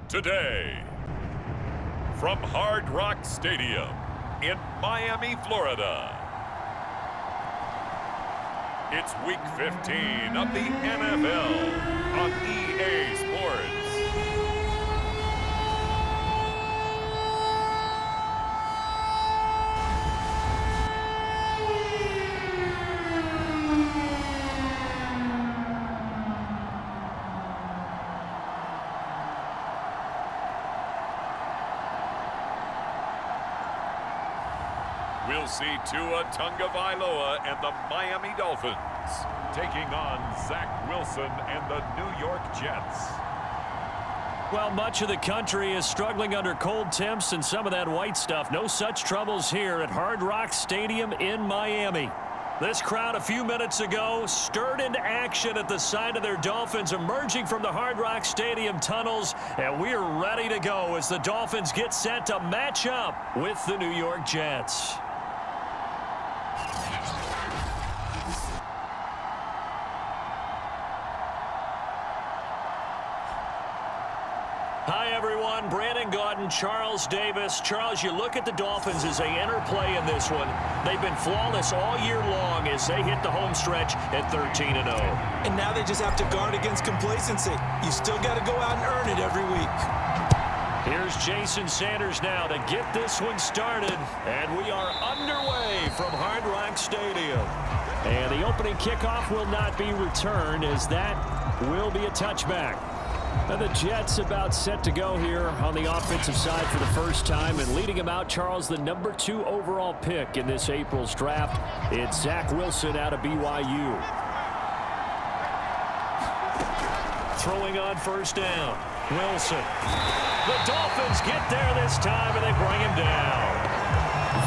Today, from Hard Rock Stadium in Miami, Florida, it's Week 15 of the NFL on EA Sports. We'll see Tua Tagovailoa and the Miami Dolphins taking on Zach Wilson and the New York Jets. Well, much of the country is struggling under cold temps and some of that white stuff. No such troubles here at Hard Rock Stadium in Miami. This crowd a few minutes ago stirred into action at the side of their Dolphins emerging from the Hard Rock Stadium tunnels, and we're ready to go as the Dolphins get set to match up with the New York Jets. Hi, everyone. Brandon Gaudin, Charles Davis. Charles, you look at the Dolphins as they enter play in this one. They've been flawless all year long as they hit the home stretch at 13-0. And now they just have to guard against complacency. You still got to go out and earn it every week. Here's Jason Sanders now to get this one started. And we are underway from Hard Rock Stadium. And the opening kickoff will not be returned as that will be a touchback. And the Jets about set to go here on the offensive side for the first time. And leading them out, Charles, the number 2 overall pick in this April's draft. It's Zach Wilson out of BYU. Throwing on first down. Wilson. The Dolphins get there this time, and they bring him down.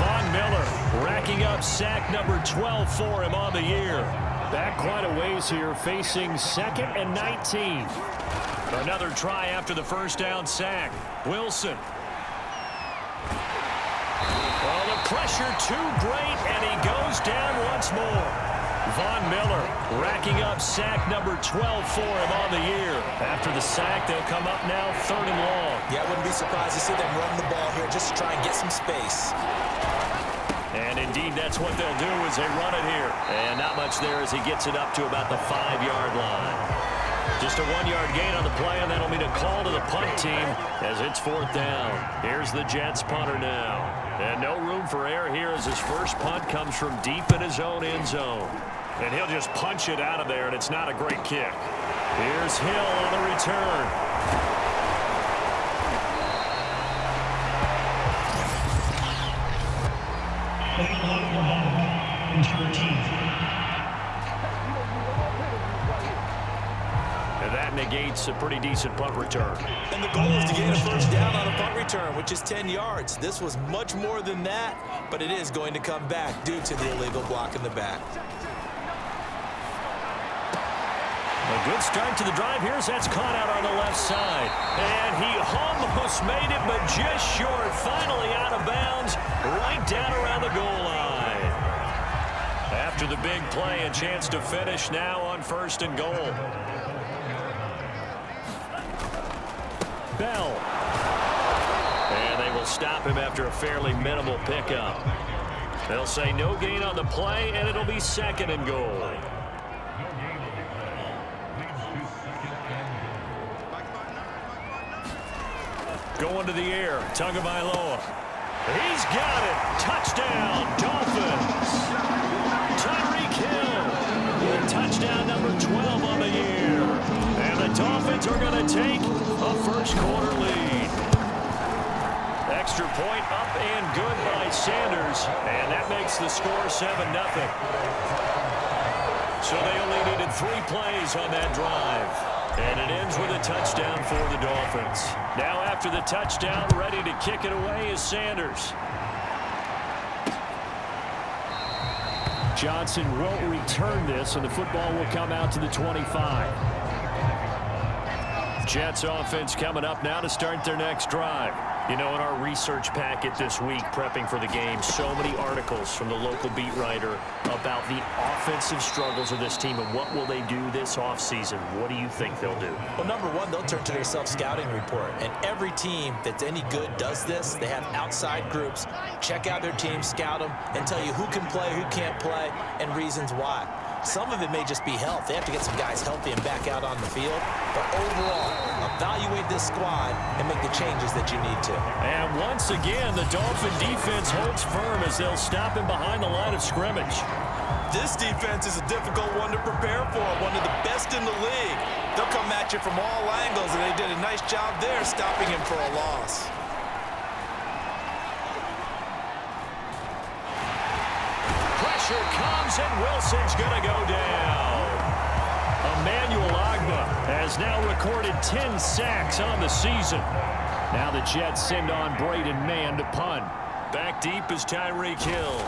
Von Miller racking up sack number 12 for him on the year. Back quite a ways here, facing 2nd and 19. Another try after the first down sack. Wilson. Well, the pressure too great, and he goes down once more. Von Miller racking up sack number 12 for him on the year. After the sack, they'll come up now 3rd and long. Yeah, I wouldn't be surprised to see them run the ball here just to try and get some space. And indeed, that's what they'll do as they run it here. And not much there as he gets it up to about the 5-yard line. Just a 1-yard gain on the play, and that'll mean a call to the punt team as it's 4th down. Here's the Jets punter now. And no room for error here as his first punt comes from deep in his own end zone. And he'll just punch it out of there, and it's not a great kick. Here's Hill on the return. And that negates a pretty decent punt return. And the goal is to gain a first down on a punt return, which is 10 yards. This was much more than that, but it is going to come back due to the illegal block in the back. A good start to the drive. Here's that's caught out on the left side. And he almost made it, but just short. Finally out of bounds, right down around the goal line. After the big play, a chance to finish now on 1st and goal. Bell. And they will stop him after a fairly minimal pickup. They'll say no gain on the play, and it'll be 2nd and goal. Going to the air, Tagovailoa. He's got it. Touchdown, Dolphins. Tyreek Hill with touchdown number 12 on the year. And the Dolphins are going to take a first-quarter lead. Extra point up and good by Sanders. And that makes the score 7-0. So they only needed 3 plays on that drive. And it ends with a touchdown for the Dolphins. Now after the touchdown, ready to kick it away is Sanders. Johnson won't return this, and the football will come out to the 25. Jets offense coming up now to start their next drive. You know, in our research packet this week, prepping for the game, so many articles from the local beat writer about the offensive struggles of this team and what will they do this offseason. What do you think they'll do? Well, number one, they'll turn to their self-scouting report. And every team that's any good does this. They have outside groups, check out their team, scout them, and tell you who can play, who can't play, and reasons why. Some of it may just be health. They have to get some guys healthy and back out on the field. But overall, evaluate this squad and make the changes that you need to. And once again, the Dolphin defense holds firm as they'll stop him behind the line of scrimmage. This defense is a difficult one to prepare for, one of the best in the league. They'll come at you from all angles, and they did a nice job there stopping him for a loss. Pressure comes, and Wilson's going to go down. Emmanuel Ogbah has now recorded 10 sacks on the season. Now the Jets send on Braden Mann to punt. Back deep is Tyreek Hill.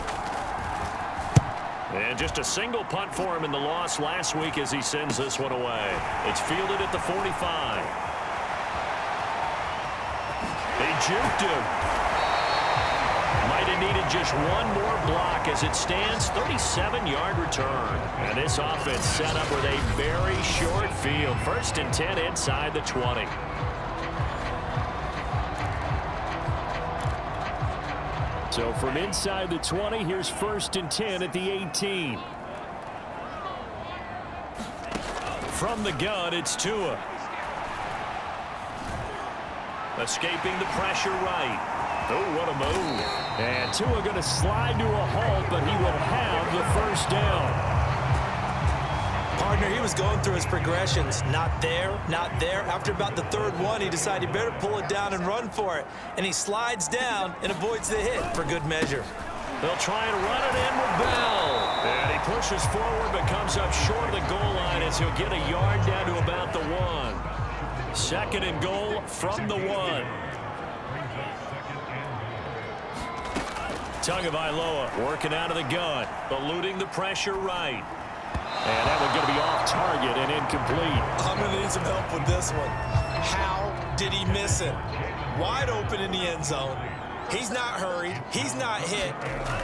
And just a single punt for him in the loss last week as he sends this one away. It's fielded at the 45. They juked him. Might have needed just one more block as it stands, 37-yard return. And this offense set up with a very short field. 1st and 10 inside the 20. So from inside the 20, here's 1st and 10 at the 18. From the gun, it's Tua. Escaping the pressure right. Oh, what a move. And Tua going to slide to a halt, but he will have the 1st down. Partner, he was going through his progressions. Not there, not there. After about the 3rd one, he decided he better pull it down and run for it. And he slides down and avoids the hit for good measure. They'll try and run it in with Bell. And he pushes forward but comes up short of the goal line as he'll get a yard down to about the 1. 2nd and goal from the 1. Tagovailoa working out of the gun, eluding the pressure right. And that one's going to be off target and incomplete. I'm going to need some help with this one. How did he miss it? Wide open in the end zone. He's not hurried. He's not hit.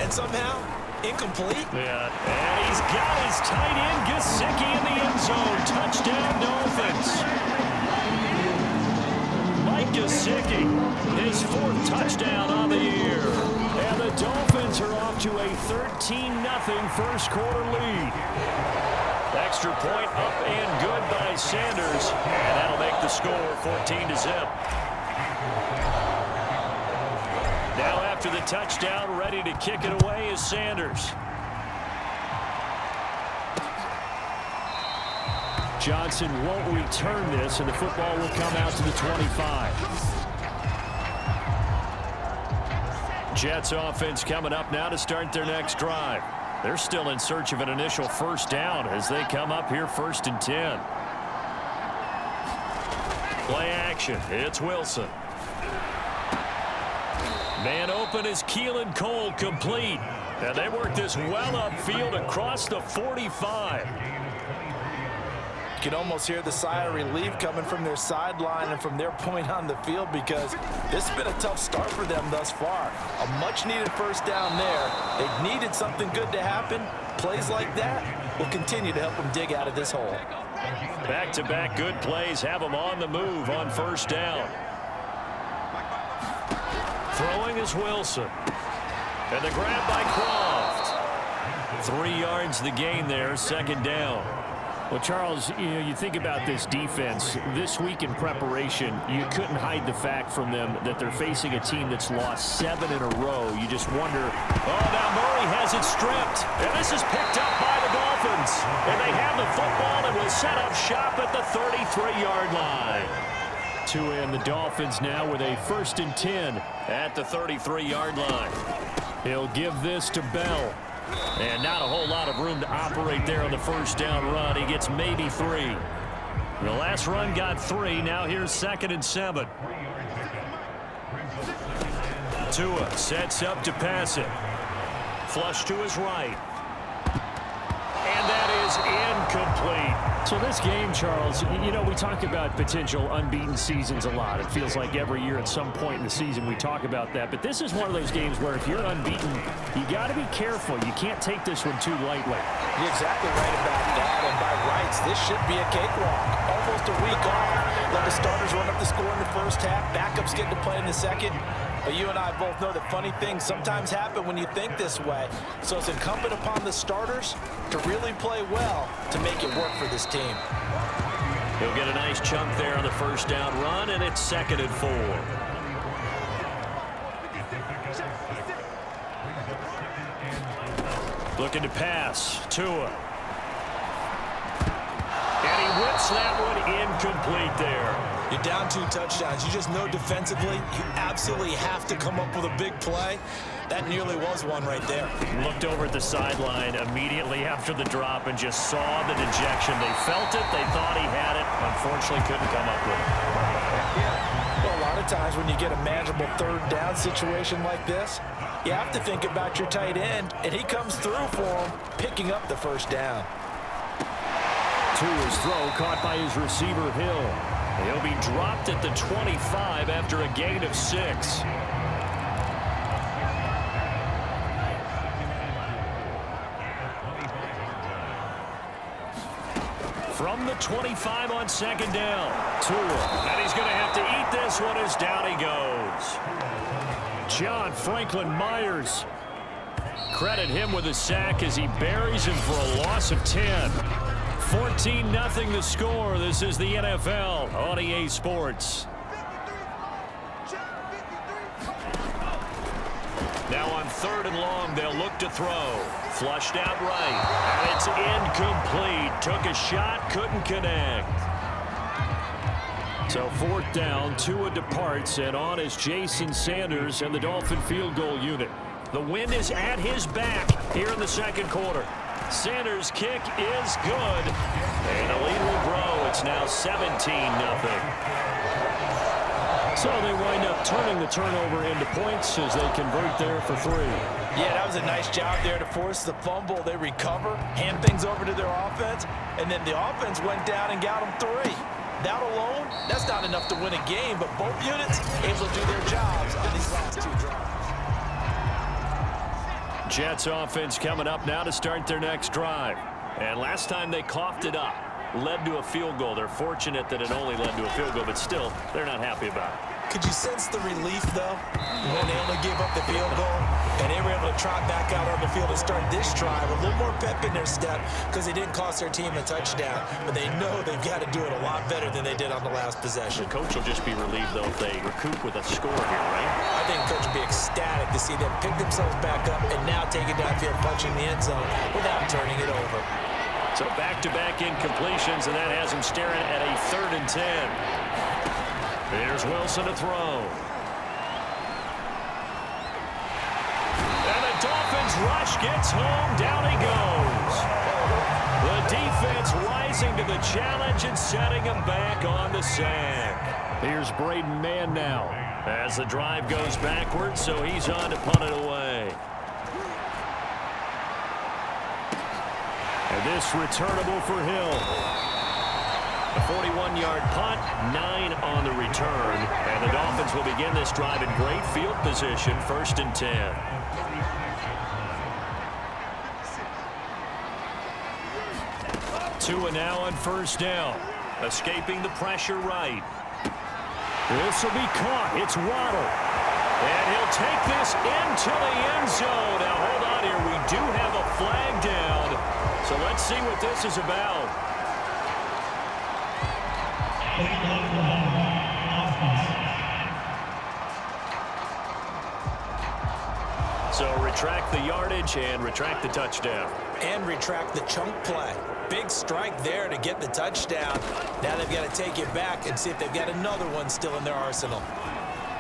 And somehow, incomplete. Yeah, and he's got his tight end, Gesicki, in the end zone. Touchdown, Dolphins. Mike Gesicki, his 4th touchdown on the year. And the Dolphins are off to a 13-0 first quarter lead. Extra point up and good by Sanders. And that'll make the score 14-0. Now after the touchdown, ready to kick it away is Sanders. Johnson won't return this, and the football will come out to the 25. Jets offense coming up now to start their next drive. They're still in search of an initial 1st down as they come up here 1st and 10. Play action. It's Wilson. Man open is Keelan Cole, complete. And they work this well upfield across the 45. You can almost hear the sigh of relief coming from their sideline and from their point on the field because this has been a tough start for them thus far. A much-needed 1st down there. They've needed something good to happen. Plays like that will continue to help them dig out of this hole. Back-to-back good plays have them on the move on 1st down. Throwing is Wilson. And the grab by Croft. 3 yards the gain there, 2nd down. Well, Charles, you think about this defense. This week in preparation, you couldn't hide the fact from them that they're facing a team that's lost 7 in a row. You just wonder, oh, now Murray has it stripped. And this is picked up by the Dolphins. And they have the football and will set up shop at the 33-yard line. To end the Dolphins now with a 1st and 10 at the 33-yard line. He'll give this to Bell. And not a whole lot of room to operate there on the 1st down run. He gets maybe 3. The last run got 3. Now here's 2nd and 7. Tua sets up to pass it. Flush to his right. And that is incomplete. So this game, Charles, you know, we talk about potential unbeaten seasons a lot. It feels like every year at some point in the season we talk about that. But this is one of those games where if you're unbeaten, you got to be careful. You can't take this one too lightly. You're exactly right about that. And by rights, this should be a cakewalk. Almost a week off. Let the starters run up the score in the first half. Backups get to play in the second. But you and I both know that funny things sometimes happen when you think this way. So it's incumbent upon the starters to really play well to make it work for this team. He'll get a nice chunk there on the first down run, and it's 2nd and 4. Looking to pass. Tua. And he whips that one incomplete there. You're down 2 touchdowns. You just know defensively you absolutely have to come up with a big play. That nearly was one right there. Looked over at the sideline immediately after the drop and just saw the dejection. They felt it. They thought he had it. Unfortunately, couldn't come up with it. Well, a lot of times when you get a manageable 3rd down situation like this, you have to think about your tight end, and he comes through for him, picking up the 1st down. Tua's throw caught by his receiver, Hill. He'll be dropped at the 25 after a gain of 6. From the 25 on 2nd down. Tua. And he's going to have to eat this one as down he goes. John Franklin Myers. Credit him with a sack as he buries him for a loss of 10. 14-0 the score. This is the NFL on EA Sports. Now on 3rd and long, they'll look to throw. Flushed out right. And it's incomplete. Took a shot, couldn't connect. So 4th down, Tua departs, and on is Jason Sanders and the Dolphin field goal unit. The wind is at his back here in the 2nd quarter. Sanders' kick is good. And a lead will grow. It's now 17-0. So they wind up turning the turnover into points as they convert there for 3. Yeah, that was a nice job there to force the fumble. They recover, hand things over to their offense, and then the offense went down and got them 3. That alone, that's not enough to win a game, but both units able to do their jobs on these last 2 drives. Jets offense coming up now to start their next drive. And last time they coughed it up, led to a field goal. They're fortunate that it only led to a field goal, but still, they're not happy about it. Could you sense the relief, though, when they only gave up the field goal and they were able to trot back out on the field and start this drive? A little more pep in their step because they didn't cost their team a touchdown, but they know they've got to do it a lot better than they did on the last possession. The coach will just be relieved, though, if they recoup with a score here, right? I think coach will be ecstatic to see them pick themselves back up and now take it downfield, punching the end zone without turning it over. So back-to-back incompletions, and that has him staring at a 3rd and 10. Here's Wilson to throw. And the Dolphins rush gets home. Down he goes. The defense rising to the challenge and setting him back on the sack. Here's Braden Mann now as the drive goes backwards, so he's on to punt it away. And this returnable for Hill. A 41-yard punt, 9 on the return. And the Dolphins will begin this drive in great field position, 1st and 10. Tua now on 1st down. Escaping the pressure right. This will be caught. It's Waddle. And he'll take this into the end zone. Now, hold on here. We do have a flag down. So let's see what this is about. So retract the yardage and retract the touchdown. And retract the chunk play. Big strike there to get the touchdown. Now they've got to take it back and see if they've got another one still in their arsenal.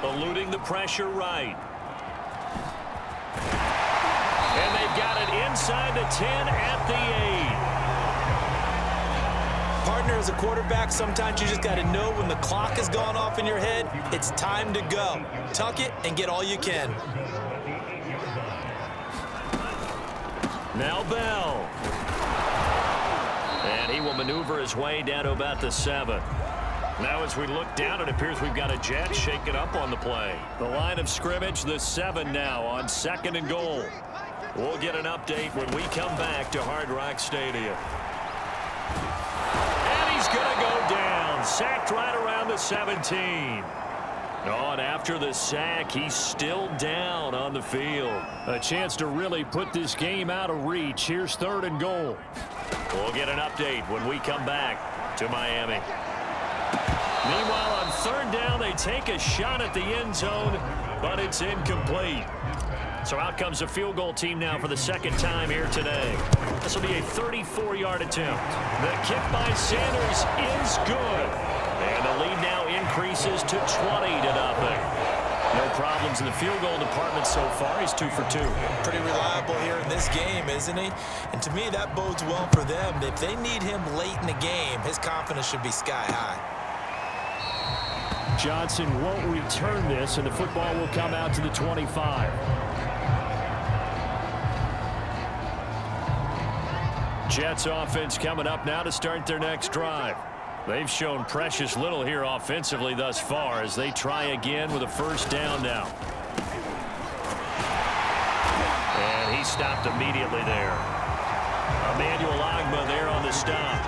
Eluding the pressure right. And they've got it inside the 10 at the 8. Partner, as a quarterback, sometimes you just got to know when the clock has gone off in your head, it's time to go. Tuck it and get all you can. Now Bell. And he will maneuver his way down to about the 7. Now as we look down, it appears we've got a jet shaking up on the play. The line of scrimmage, the 7 now on 2nd and goal. We'll get an update when we come back to Hard Rock Stadium. And he's going to go down. Sacked right around the 17. Oh, and after the sack, he's still down on the field. A chance to really put this game out of reach. Here's 3rd and goal. We'll get an update when we come back to Miami. Meanwhile, on 3rd down, they take a shot at the end zone, but it's incomplete. So out comes a field goal team now for the 2nd time here today. This will be a 34-yard attempt. The kick by Sanders is good. And the lead now increases to 20-0. No problems in the field goal department so far. He's 2 for 2. Pretty reliable here in this game, isn't he? And to me, that bodes well for them. If they need him late in the game, his confidence should be sky high. Johnson won't return this, and the football will come out to the 25. Jets offense coming up now to start their next drive. They've shown precious little here offensively thus far as they try again with a 1st down now. And he stopped immediately there. Emmanuel Agba there on the stop.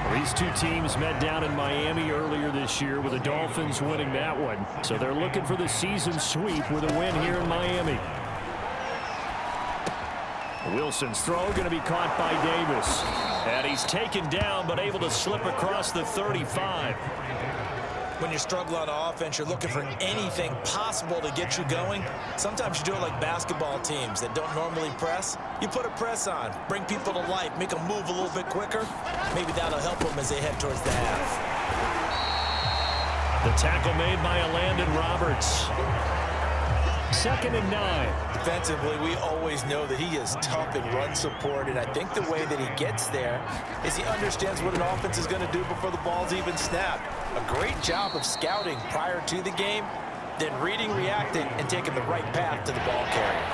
Well, these two teams met down in Miami earlier this year with the Dolphins winning that one. So they're looking for the season sweep with a win here in Miami. Wilson's throw going to be caught by Davis. And he's taken down but able to slip across the 35. When you're struggling on offense, you're looking for anything possible to get you going. Sometimes you do it like basketball teams that don't normally press. You put a press on, bring people to life, make them move a little bit quicker. Maybe that'll help them as they head towards the half. The tackle made by Landon Roberts. 2nd and 9. Defensively, we always know that he is tough in run support, and I think the way that he gets there is he understands what an offense is going to do before the ball's even snapped. A great job of scouting prior to the game, then reading, reacting, and taking the right path to the ball carrier.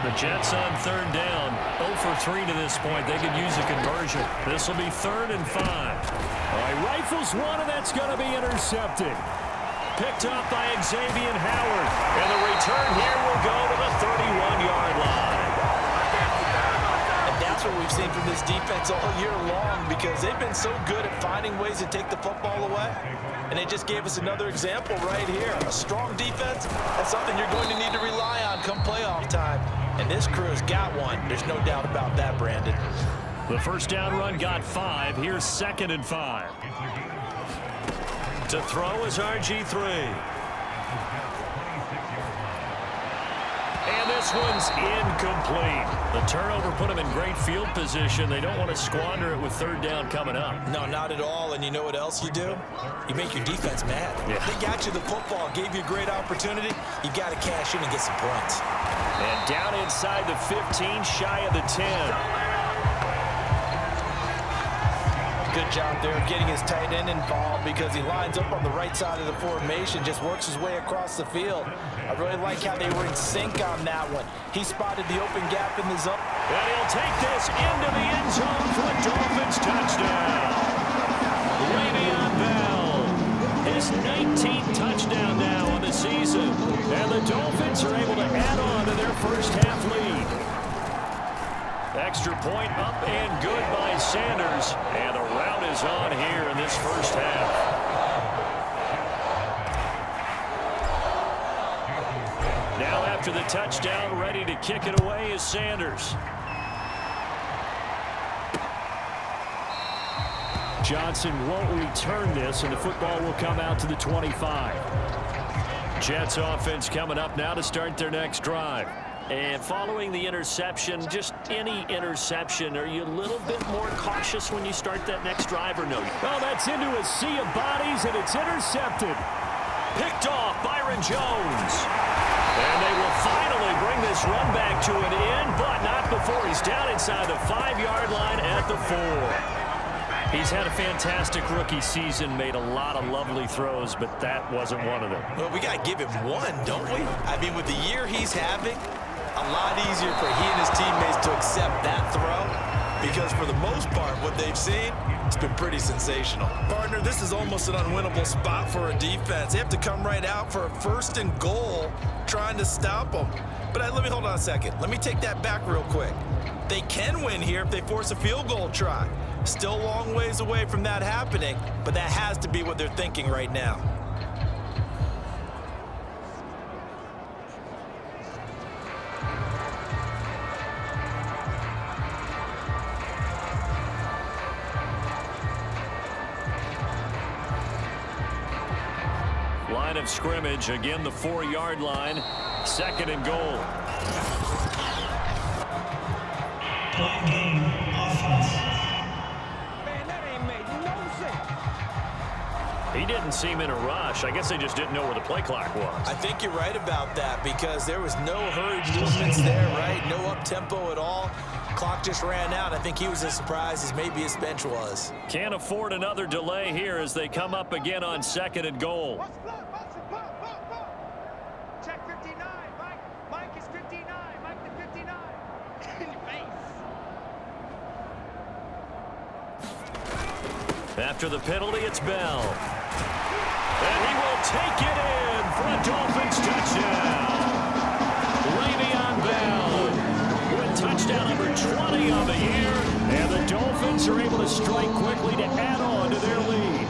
The Jets on 3rd down, 0 for 3 to this point. They could use a conversion. This will be 3rd and 5. All right, rifles one, and that's going to be intercepted. Picked up by Xavier Howard. And the return here will go to the 31-yard line. And that's what we've seen from this defense all year long because they've been so good at finding ways to take the football away. And they just gave us another example right here. A strong defense, that's something you're going to need to rely on come playoff time. And this crew has got one. There's no doubt about that, Brandon. The 1st down run got 5. Here's 2nd and 5. To throw is RG3. And this one's incomplete. The turnover put them in great field position. They don't want to squander it with 3rd down coming up. No, not at all. And you know what else you do? You make your defense mad. Yeah. They got you the football, gave you a great opportunity. You got to cash in and get some points. And down inside the 15, shy of the 10. Good job there of getting his tight end involved because he lines up on the right side of the formation, just works his way across the field. I really like how they were in sync on that one. He spotted the open gap in the zone. And he'll take this into the end zone for a Dolphins touchdown. Le'Veon Bell, his 19th touchdown now on the season. And the Dolphins are able to add on to their 1st half lead. Extra point up and good by Sanders. And the rout is on here in this 1st half. Now after the touchdown, ready to kick it away is Sanders. Johnson won't return this, and the football will come out to the 25. Jets offense coming up now to start their next drive. And following the interception, just any interception, are you a little bit more cautious when you start that next drive or no? Well, that's into a sea of bodies, and it's intercepted. Picked off Byron Jones. And they will finally bring this run back to an end, but not before he's down inside the 5-yard line at the 4. He's had a fantastic rookie season, made a lot of lovely throws, but that wasn't one of them. Well, we got to give him one, don't we? I mean, with the year he's having, a lot easier for he and his teammates to accept that throw because for the most part, what they've seen, it's been pretty sensational. Partner, this is almost an unwinnable spot for a defense. They have to come right out for a 1st and goal trying to stop them. But let me hold on a second. Let me take that back real quick. They can win here if they force a field goal try. Still a long ways away from that happening, but that has to be what they're thinking right now. Line of scrimmage, again the 4-yard line, 2nd and goal. Game offense. Man, that ain't made no sense. He didn't seem in a rush. I guess they just didn't know where the play clock was. I think you're right about that because there was no hurried movements there, right? No up-tempo at all. Clock just ran out. I think he was as surprised as maybe his bench was. Can't afford another delay here as they come up again on 2nd and goal. Check 59. Mike is 59. Mike the 59. In your face. After the penalty, it's Bell. And he will take it in for a Dolphins touchdown. Le'Veon Bell with touchdown number 20 on the year. And the Dolphins are able to strike quickly to add on to their lead.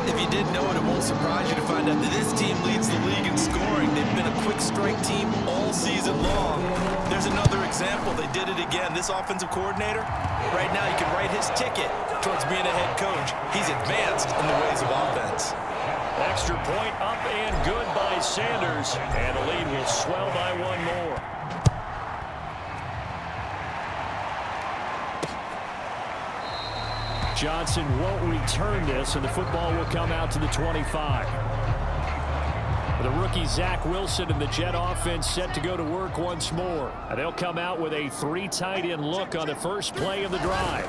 If you didn't know it, it won't surprise you to find out that this team leads the league in scoring. They've been a quick strike team all season long. There's another example. They did it again. This offensive coordinator, right now you can write his ticket towards being a head coach. He's advanced in the ways of offense. Extra point up and good by Sanders. And the lead will swell by 1 more. Johnson won't return this, and the football will come out to the 25. The rookie Zach Wilson and the Jet offense set to go to work once more. And they'll come out with a 3 tight end look on the first play of the drive.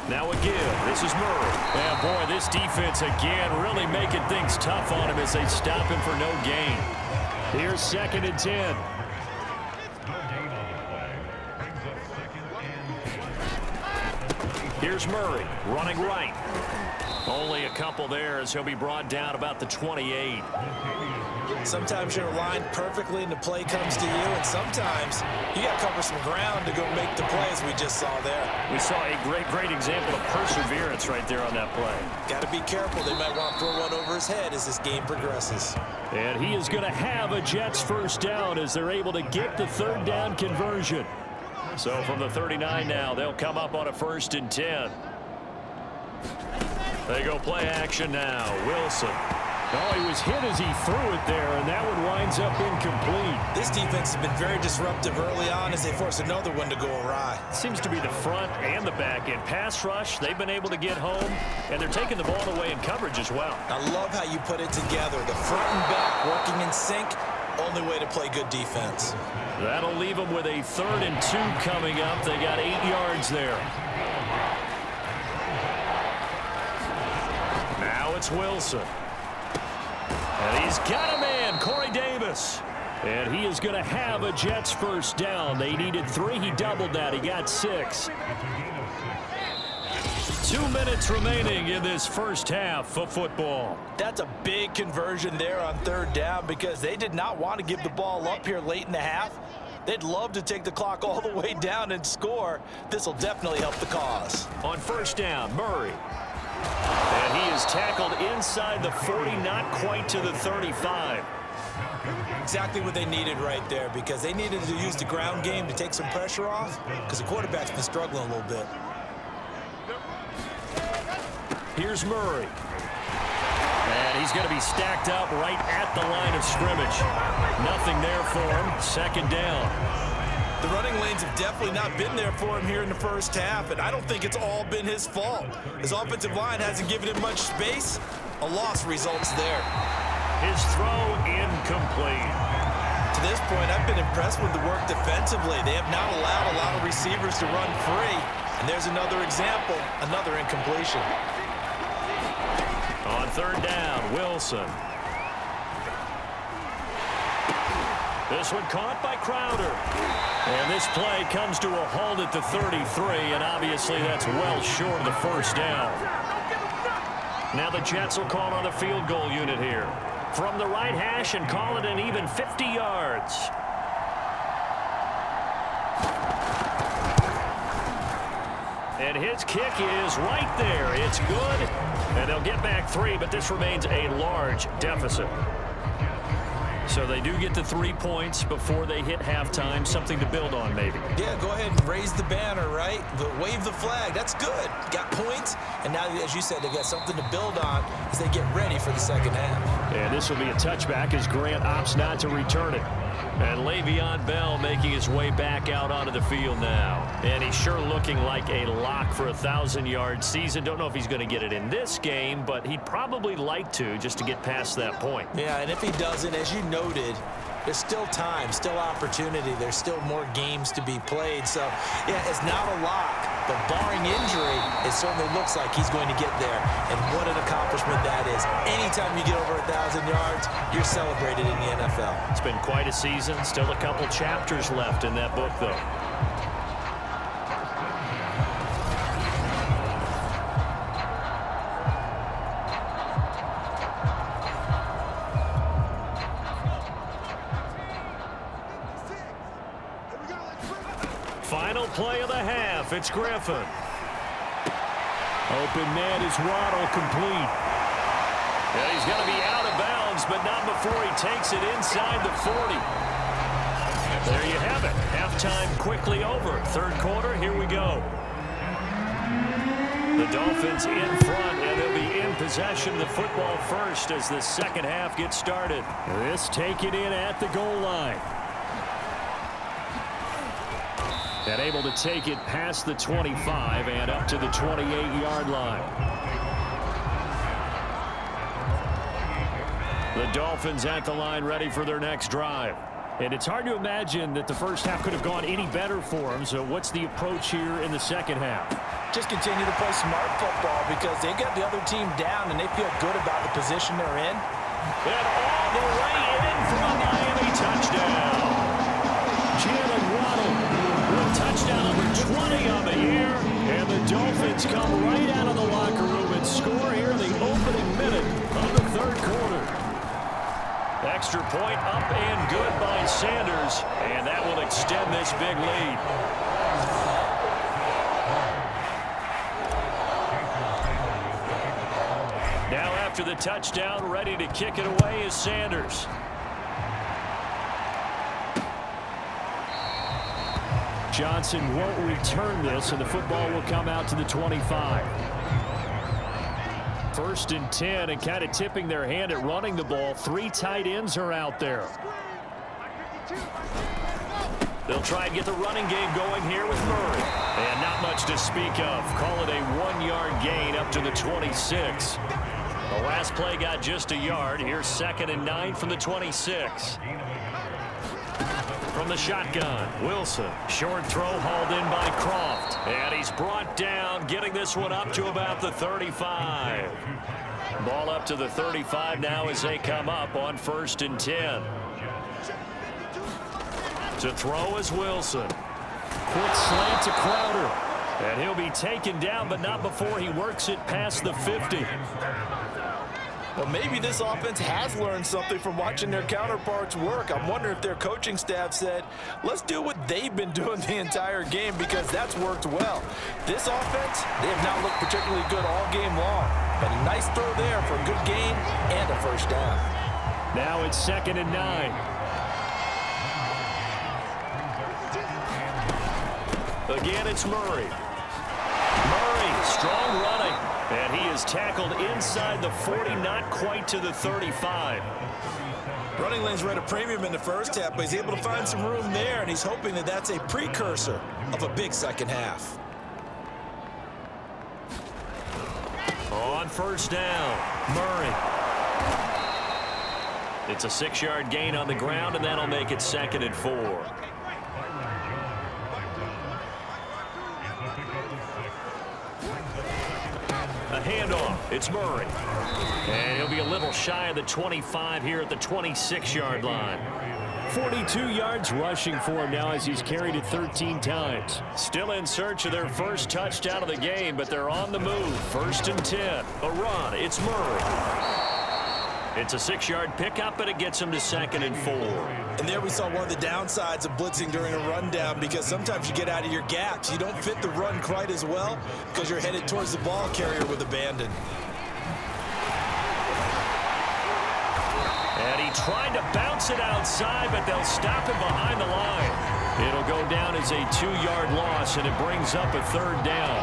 Now again, this is Murray. And boy, this defense again really making things tough on him as they stop him for no gain. Here's 2nd and 10. Here's Murray running right. Only a couple there as he'll be brought down about the 28. Sometimes you're aligned perfectly and the play comes to you, and sometimes you got to cover some ground to go make the play as we just saw there. We saw a great example of perseverance right there on that play. Got to be careful. They might want to throw one over his head as this game progresses. And he is going to have a Jets first down as they're able to get the 3rd down conversion. So from the 39 now, they'll come up on a 1st and 10. They go play action now. Wilson. Oh, he was hit as he threw it there, and that one winds up incomplete. This defense has been very disruptive early on as they force another one to go awry. Seems to be the front and the back end. Pass rush, they've been able to get home, and they're taking the ball away in coverage as well. I love how you put it together. The front and back working in sync, only way to play good defense. That'll leave them with a 3rd and 2 coming up. They got 8 yards there. Now it's Wilson. And he's got a man, Corey Davis. And he is going to have a Jets first down. They needed 3. He doubled that. He got 6. 2 minutes remaining in this first half of football. That's a big conversion there on 3rd down because they did not want to give the ball up here late in the half. They'd love to take the clock all the way down and score. This will definitely help the cause. On 1st down, Murray. And he is tackled inside the 40, not quite to the 35. Exactly what they needed right there because they needed to use the ground game to take some pressure off because the quarterback's been struggling a little bit. Here's Murray. And he's going to be stacked up right at the line of scrimmage. Nothing there for him. 2nd down. The running lanes have definitely not been there for him here in the first half, and I don't think it's all been his fault. His offensive line hasn't given him much space. A loss results there. His throw incomplete. To this point, I've been impressed with the work defensively. They have not allowed a lot of receivers to run free. And there's another example, another incompletion. On 3rd down, Wilson. This one caught by Crowder. And this play comes to a halt at the 33, and obviously that's well short of the first down. Now the Jets will call on the field goal unit here. From the right hash and call it an even 50 yards. And his kick is right there. It's good. And they'll get back 3, but this remains a large deficit. So they do get the 3 points before they hit halftime. Something to build on, maybe. Yeah, go ahead and raise the banner, right? Wave the flag. That's good. Got points. And now, as you said, they got something to build on as they get ready for the second half. And this will be a touchback as Grant opts not to return it. And Le'Veon Bell making his way back out onto the field now. And he's sure looking like a lock for a 1,000-yard season. Don't know if he's going to get it in this game, but he'd probably like to just to get past that point. Yeah, and if he doesn't, as you noted, there's still time, still opportunity. There's still more games to be played. So, yeah, it's not a lock. But barring injury, it certainly looks like he's going to get there. And what an accomplishment that is. Anytime you get over 1,000 yards, you're celebrated in the NFL. It's been quite a season. Still a couple chapters left in that book, though. Final play of the half. It's Griffin. Open man is Waddle complete. And he's going to be out of bounds, but not before he takes it inside the 40. There you have it. Halftime quickly over. Third quarter, here we go. The Dolphins in front, and they'll be in possession of the football first as the second half gets started. This taken in at the goal line. And able to take it past the 25 and up to the 28-yard line. The Dolphins at the line ready for their next drive. And it's hard to imagine that the first half could have gone any better for them. So what's the approach here in the second half? Just continue to play smart football because they got the other team down and they feel good about the position they're in. And all the way in for a Miami touchdown. Jalen Waddle with touchdown number 20 on the year. And the Dolphins come right out of the locker room and score here in the opening minute of the third quarter. Extra point up and good by Sanders. And that will extend this big lead. Now after the touchdown, ready to kick it away is Sanders. Johnson won't return this, and the football will come out to the 25. First and 10, and kind of tipping their hand at running the ball. 3 tight ends are out there. They'll try and get the running game going here with Murray. And not much to speak of. Call it a 1-yard gain up to the 26. The last play got just a yard. Here's 2nd and 9 from the 26. From the shotgun, Wilson. Short throw hauled in by Croft. And he's brought down, getting this one up to about the 35. Ball up to the 35 now as they come up on 1st and 10. To throw is Wilson. Quick slant to Crowder. And he'll be taken down, but not before he works it past the 50. Well, maybe this offense has learned something from watching their counterparts work. I'm wondering if their coaching staff said, let's do what they've been doing the entire game because that's worked well. This offense, they have not looked particularly good all game long. But a nice throw there for a good gain and a first down. Now it's 2nd and 9. Again, it's Murray. Murray, strong running. And he is tackled inside the 40, not quite to the 35. Running lanes were at a premium in the first half, but he's able to find some room there, and he's hoping that that's a precursor of a big second half. On 1st down, Murray. It's a 6-yard gain on the ground, and that'll make it 2nd and 4. A handoff. It's Murray. And he'll be a little shy of the 25 here at the 26-yard line. 42 yards rushing for him now as he's carried it 13 times. Still in search of their first touchdown of the game, but they're on the move. 1st and 10. A run. It's Murray. It's a 6-yard pickup, but it gets him to 2nd and 4. And there we saw one of the downsides of blitzing during a rundown, because sometimes you get out of your gaps. You don't fit the run quite as well because you're headed towards the ball carrier with abandon. And he tried to bounce it outside, but they'll stop him behind the line. It'll go down as a 2-yard loss, and it brings up a 3rd down.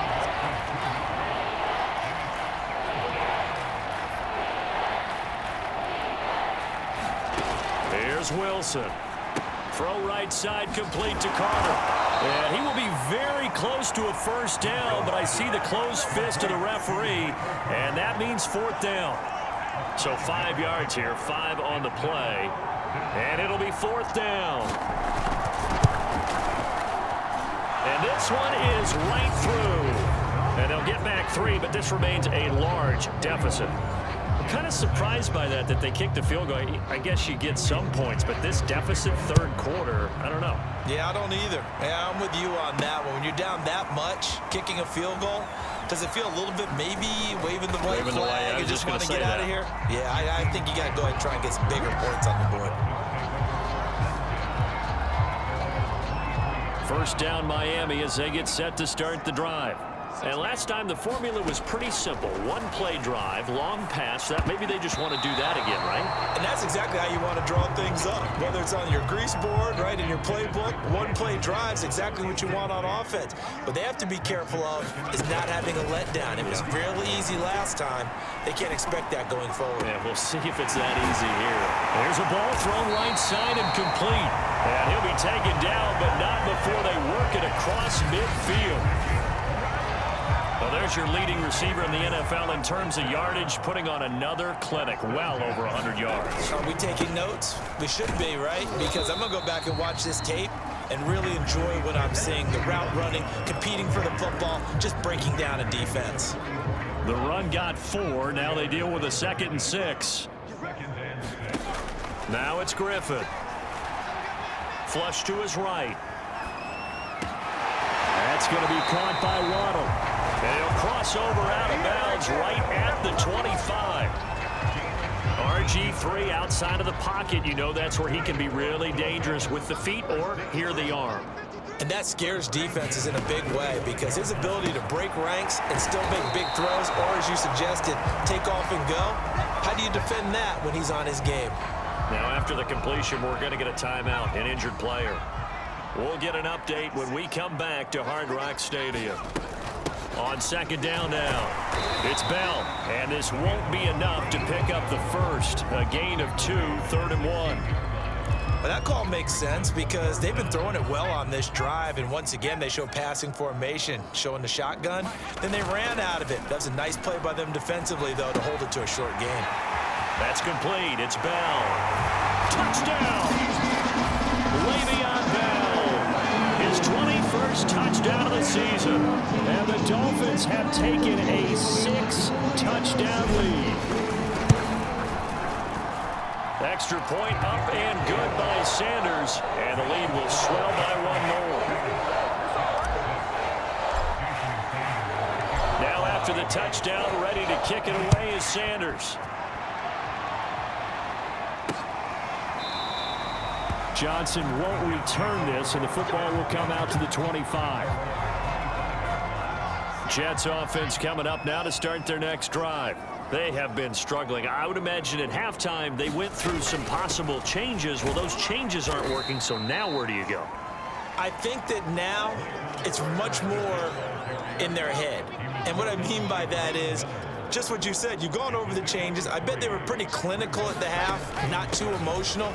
Here's Wilson. Throw right side complete to Carter. And he will be very close to a 1st down, but I see the closed fist of the referee, and that means 4th down. So 5 yards here, 5 on the play, and it'll be 4th down. And this one is right through. And they'll get back 3, but this remains a large deficit. I'm kind of surprised by that they kicked the field goal. I guess you get some points, but this deficit 3rd quarter, I don't know. Yeah, I don't either. Yeah, I'm with you on that one. When you're down that much, kicking a field goal, does it feel a little bit maybe waving the white flag and just want to get out of here? Yeah, I think you got to go ahead and try and get some bigger points on the board. 1st down Miami as they get set to start the drive. And last time the formula was pretty simple. 1-play drive, long pass. That maybe they just want to do that again, right? And that's exactly how you want to draw things up. Whether it's on your grease board, right, in your playbook, 1-play drive's exactly what you want on offense. What they have to be careful of is not having a letdown. It was really easy last time. They can't expect that going forward. Yeah, we'll see if it's that easy here. There's a ball thrown right side and complete. And he'll be taken down, but not before they work it across midfield. Well, there's your leading receiver in the NFL in terms of yardage, putting on another clinic, well over 100 yards. Are we taking notes? We should be, right? Because I'm going to go back and watch this tape and really enjoy what I'm seeing. The route running, competing for the football, just breaking down a defense. The run got 4. Now they deal with a 2nd and 6. Now it's Griffin. Flush to his right. That's going to be caught by Waddle. And he'll cross over out of bounds right at the 25. RG3 outside of the pocket. You know that's where he can be really dangerous with the feet or here the arm. And that scares defenses in a big way because his ability to break ranks and still make big throws, or as you suggested, take off and go. How do you defend that when he's on his game? Now after the completion, we're going to get a timeout, an injured player. We'll get an update when we come back to Hard Rock Stadium. On 2nd down now, it's Bell, and this won't be enough to pick up the first. A gain of 2, 3rd and 1. Well, that call makes sense because they've been throwing it well on this drive, and once again they show passing formation, showing the shotgun. Then they ran out of it. That's a nice play by them defensively, though, to hold it to a short gain. That's complete. It's Bell. Touchdown! Le'Veon Bell. His 21st touchdown of the season. And the Dolphins have taken a 6-touchdown lead. Extra point up and good by Sanders. And the lead will swell by 1 more. Now after the touchdown, ready to kick it away is Sanders. Johnson won't return this, and the football will come out to the 25. Jets offense coming up now to start their next drive. They have been struggling. I would imagine at halftime they went through some possible changes. Well, those changes aren't working, so now where do you go? I think that now it's much more in their head. And what I mean by that is just what you said. You've gone over the changes. I bet they were pretty clinical at the half, not too emotional.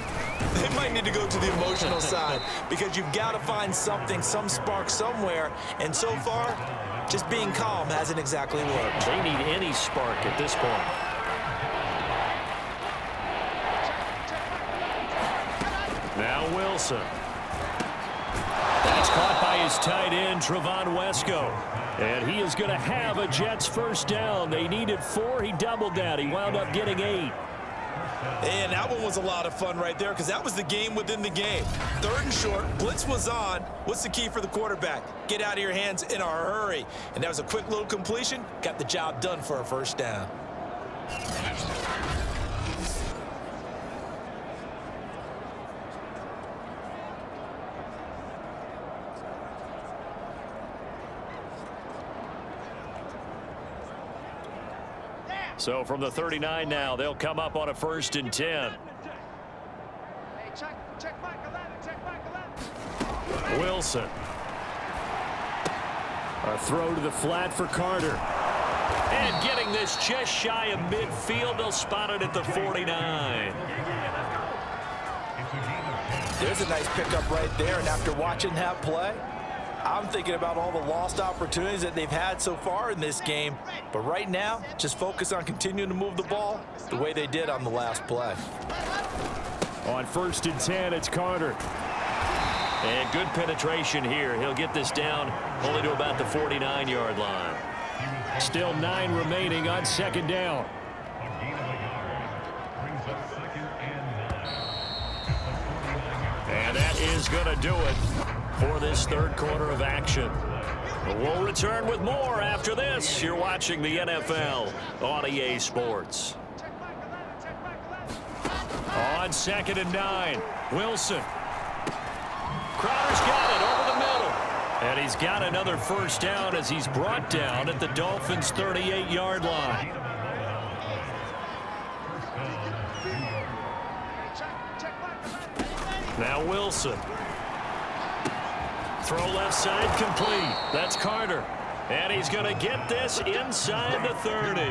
They might need to go to the emotional side because you've got to find something, some spark somewhere. And so far, just being calm hasn't exactly worked. They need any spark at this point. Now Wilson. That's caught by his tight end, Trevon Wesco. And he is going to have a Jets first down. They needed 4. He doubled that. He wound up getting 8. And that one was a lot of fun right there because that was the game within the game. 3rd and short, blitz was on. What's the key for the quarterback? Get out of your hands in a hurry. And that was a quick little completion. Got the job done for a 1st down. So from the 39 now, they'll come up on a 1st and 10. Hey, check Mike 11, check Mike 11. Wilson. A throw to the flat for Carter. And getting this just shy of midfield, they'll spot it at the 49. There's a nice pickup right there, and after watching that play, I'm thinking about all the lost opportunities that they've had so far in this game. But right now, just focus on continuing to move the ball the way they did on the last play. On 1st and 10, it's Carter. And good penetration here. He'll get this down only to about the 49-yard line. Still 9 remaining on 2nd down. And that is going to do it for this 3rd quarter of action. We'll return with more after this. You're watching the NFL on EA Sports. On 2nd and 9, Wilson. Crowder's got it over the middle. And he's got another 1st down as he's brought down at the Dolphins' 38-yard line. Now Wilson. Throw left side complete. That's Carter. And he's going to get this inside the 30.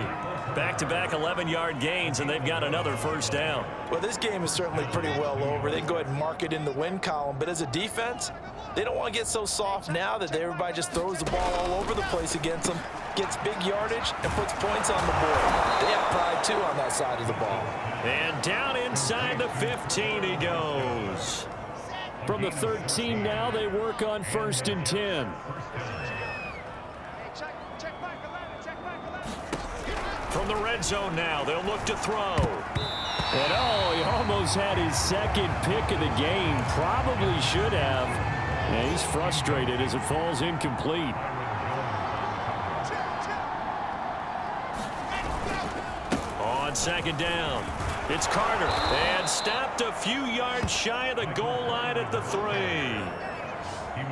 Back-to-back 11-yard gains, and they've got another 1st down. Well, this game is certainly pretty well over. They can go ahead and mark it in the win column. But as a defense, they don't want to get so soft now that everybody just throws the ball all over the place against them, gets big yardage, and puts points on the board. They have pride, too, on that side of the ball. And down inside the 15 he goes. From the 13 now, they work on 1st and 10. From the red zone now, they'll look to throw. And he almost had his 2nd pick of the game. Probably should have. And he's frustrated as it falls incomplete. On 2nd down, it's Carter. And stopped a few yards shy of the goal line at the 3.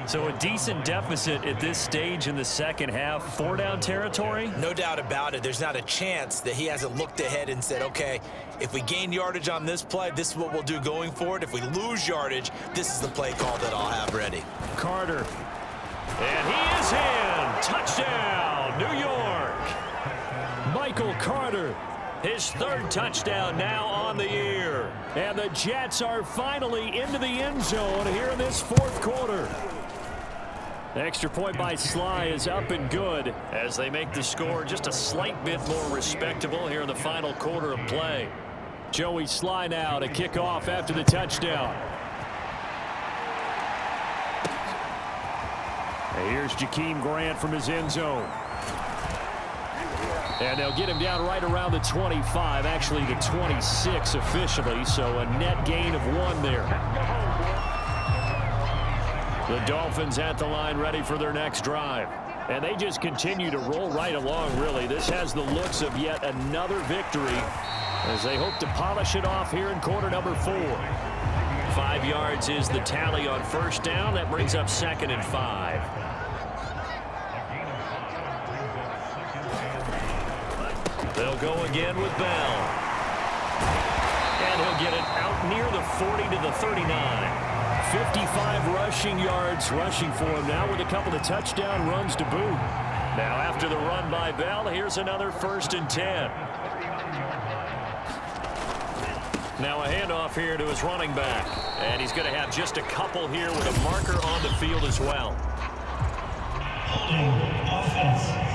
So a decent deficit at this stage in the 2nd half. 4-down territory? No doubt about it. There's not a chance that he hasn't looked ahead and said, okay, if we gain yardage on this play, this is what we'll do going forward. If we lose yardage, this is the play call that I'll have ready. Carter. And he is in. Touchdown, New York. Michael Carter. His 3rd touchdown now on the year. And the Jets are finally into the end zone here in this 4th quarter. Extra point by Sly is up and good as they make the score just a slight bit more respectable here in the final quarter of play. Joey Sly now to kick off after the touchdown. And here's Jakeem Grant from his end zone. And they'll get him down right around the 25, actually the 26 officially, so a net gain of 1 there. The Dolphins at the line ready for their next drive. And they just continue to roll right along, really. This has the looks of yet another victory as they hope to polish it off here in quarter number 4. 5 yards is the tally on 1st down. That brings up 2nd and 5. They'll go again with Bell. And he'll get it out near the 40 to the 39. 55 rushing yards rushing for him now with a couple of touchdown runs to boot. Now after the run by Bell, here's another 1st and 10. Now a handoff here to his running back. And he's going to have just a couple here with a marker on the field as well. Offense.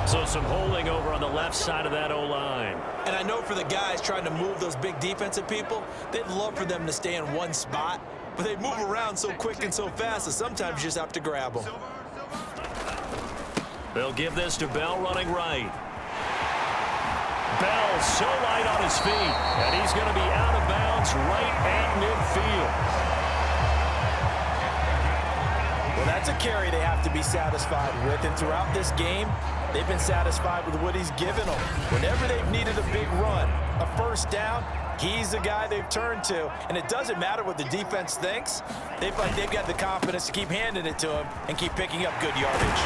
So some holding over on the left side of that O-line. And I know for the guys trying to move those big defensive people, they'd love for them to stay in one spot, but they move around so quick and so fast that sometimes you just have to grab them. They'll give this to Bell running right. Bell so light on his feet, and he's going to be out of bounds right at midfield. Well, that's a carry they have to be satisfied with, and throughout this game, they've been satisfied with what he's given them. Whenever they've needed a big run, a first down, he's the guy they've turned to. And it doesn't matter what the defense thinks. They've got the confidence to keep handing it to him and keep picking up good yardage.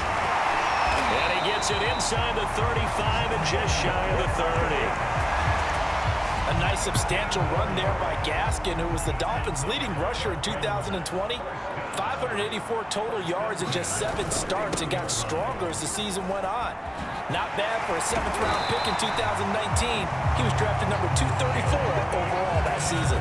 And he gets it inside the 35 and just shy of the 30. A nice substantial run there by Gaskin, who was the Dolphins' leading rusher in 2020. 584 total yards in just 7 starts and got stronger as the season went on. Not bad for a 7th-round pick in 2019. He was drafted number 234 overall that season.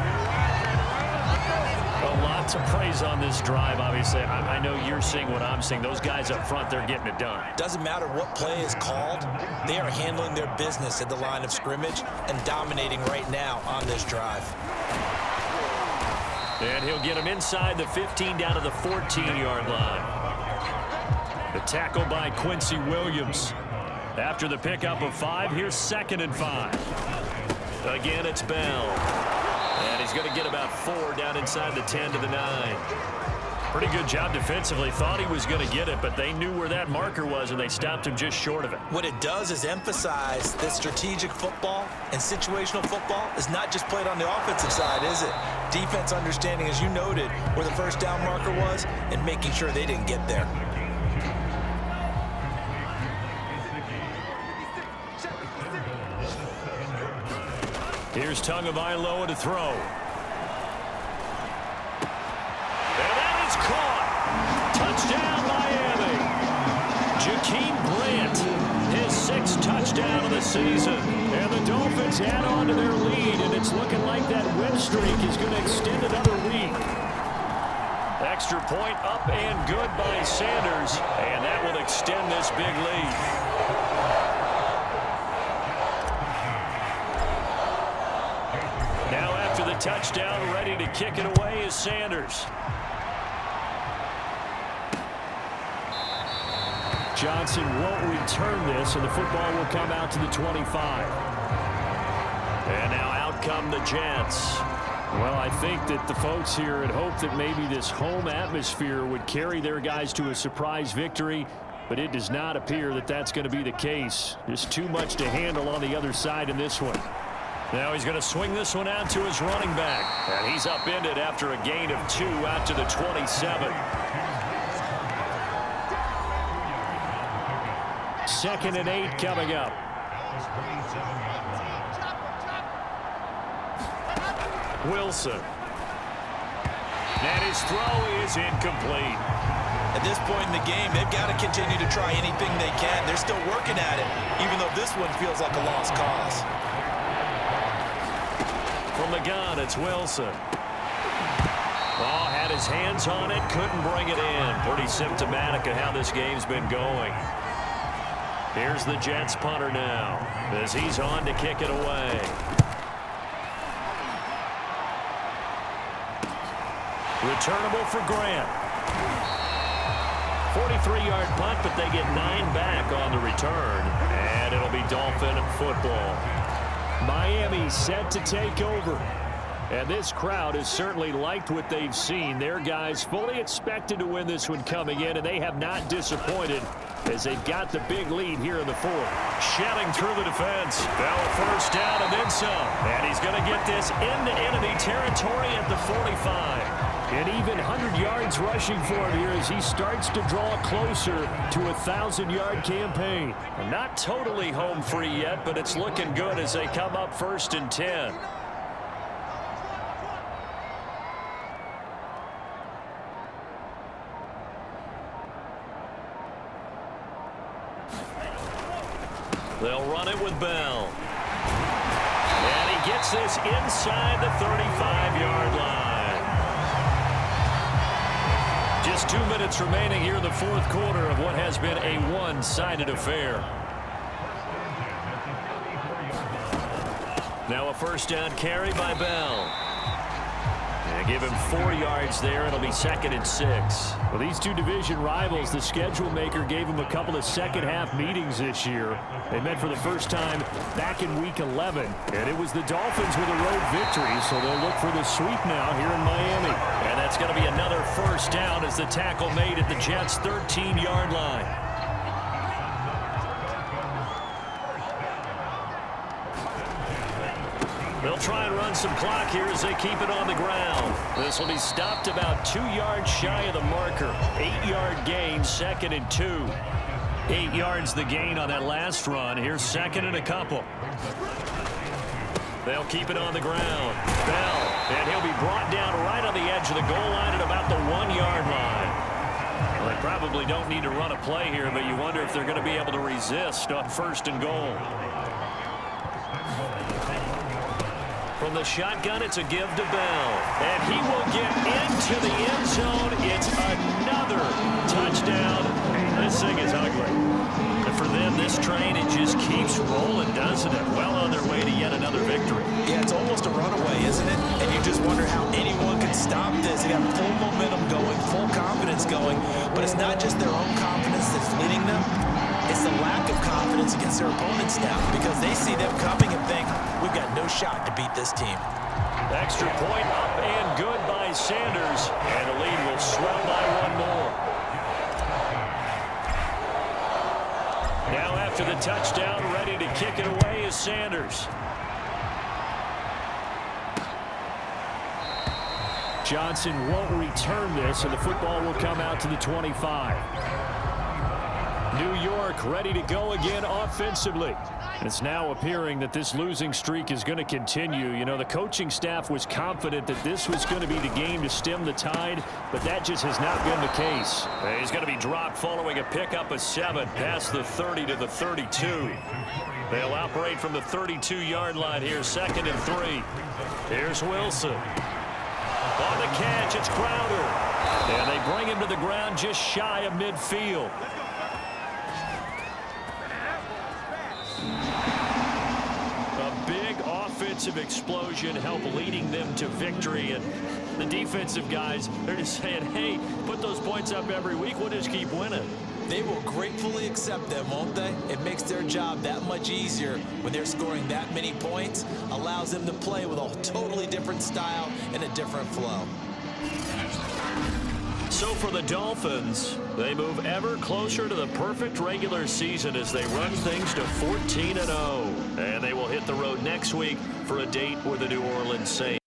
A lot to praise on this drive, obviously. I know you're seeing what I'm seeing. Those guys up front, they're getting it done. Doesn't matter what play is called. They are handling their business at the line of scrimmage and dominating right now on this drive. And he'll get him inside the 15 down to the 14-yard line. The tackle by Quincy Williams. After the pickup of 5, here's 2nd and 5. Again, it's Bell. And he's going to get about 4 down inside the 10 to the 9. Pretty good job defensively. Thought he was going to get it, but they knew where that marker was, and they stopped him just short of it. What it does is emphasize that strategic football and situational football is not just played on the offensive side, is it? Defense understanding, as you noted, where the first down marker was and making sure they didn't get there. Here's Tagovailoa to throw. And that is caught. Touchdown, Miami. Jakeem Grant, his 6th touchdown of the season. And the Dolphins add on to their lead, and it's looking like that win streak is going to extend another week. Extra point up and good by Sanders, and that will extend this big lead. Touchdown, ready to kick it away is Sanders. Johnson won't return this, and the football will come out to the 25. And now out come the Jets. Well, I think that the folks here had hoped that maybe this home atmosphere would carry their guys to a surprise victory, but it does not appear that that's going to be the case. Just too much to handle on the other side in this one. Now he's going to swing this one out to his running back. And he's upended after a gain of 2 out to the 27. 2nd and 8 coming up. Wilson. And his throw is incomplete. At this point in the game, they've got to continue to try anything they can. They're still working at it, even though this one feels like a lost cause. From the gun, it's Wilson. Oh, had his hands on it, couldn't bring it in. Pretty symptomatic of how this game's been going. Here's the Jets punter now, as he's on to kick it away. Returnable for Grant. 43-yard punt, but they get 9 back on the return. And it'll be Dolphin football. Miami set to take over. And this crowd has certainly liked what they've seen. Their guys fully expected to win this one coming in, and they have not disappointed as they've got the big lead here in the 4th. Shelling through the defense. Bell first down and then some. And he's going to get this into enemy territory at the 45. An even 100 yards rushing for him here as he starts to draw closer to a 1,000-yard campaign. Not totally home free yet, but it's looking good as they come up 1st and 10. They'll run it with Bell. And he gets this inside the 35-yard line. Just 2 minutes remaining here in the 4th quarter of what has been a one-sided affair. Now a first down carry by Bell. And They give him 4 yards there. It'll be 2nd and 6. Well, these two division rivals, the schedule maker gave them a couple of second-half meetings this year. They met for the first time back in Week 11, and it was the Dolphins with a road victory, so they'll look for the sweep now here in Miami. And that's going to be another first down as the tackle made at the Jets' 13-yard line. They'll try and run some clock here as they keep it on the ground. This will be stopped about 2 yards shy of the marker. 8-yard gain, 2nd and 2. 8 yards the gain on that last run. Here's 2nd and a couple. They'll keep it on the ground. Bell, and he'll be brought down right on the edge of the goal line at about the 1-yard line. Well, they probably don't need to run a play here, but you wonder if they're going to be able to resist on 1st and goal. From the shotgun, it's a give to Bell. And he will get into the end zone. It's another touchdown. This thing is ugly. And for them, this train, it just keeps rolling, doesn't it? Well on their way to yet another victory. Yeah, it's almost a runaway, isn't it? And you just wonder how anyone can stop this. They got full momentum going, full confidence going. But it's not just their own confidence that's leading them. It's the lack of confidence against their opponents now because they see them coming and think, we've got no shot to beat this team. Extra point up and good by Sanders. And the lead will swell by 1 more. Now after the touchdown, ready to kick it away is Sanders. Johnson won't return this, and the football will come out to the 25. New York ready to go again offensively. It's now appearing that this losing streak is going to continue. You know, the coaching staff was confident that this was going to be the game to stem the tide, but that just has not been the case. He's going to be dropped following a pickup of 7 past the 30 to the 32. They'll operate from the 32-yard line here, 2nd and 3. Here's Wilson. On the catch, it's Crowder. And they bring him to the ground just shy of midfield. Offensive explosion help leading them to victory, and the defensive guys, they're just saying, hey, put those points up every week, we'll just keep winning. They will gratefully accept them, won't they? It makes their job that much easier when they're scoring that many points, allows them to play with a totally different style and a different flow. So for the Dolphins, they move ever closer to the perfect regular season as they run things to 14-0. And they will hit the road next week for a date with the New Orleans Saints.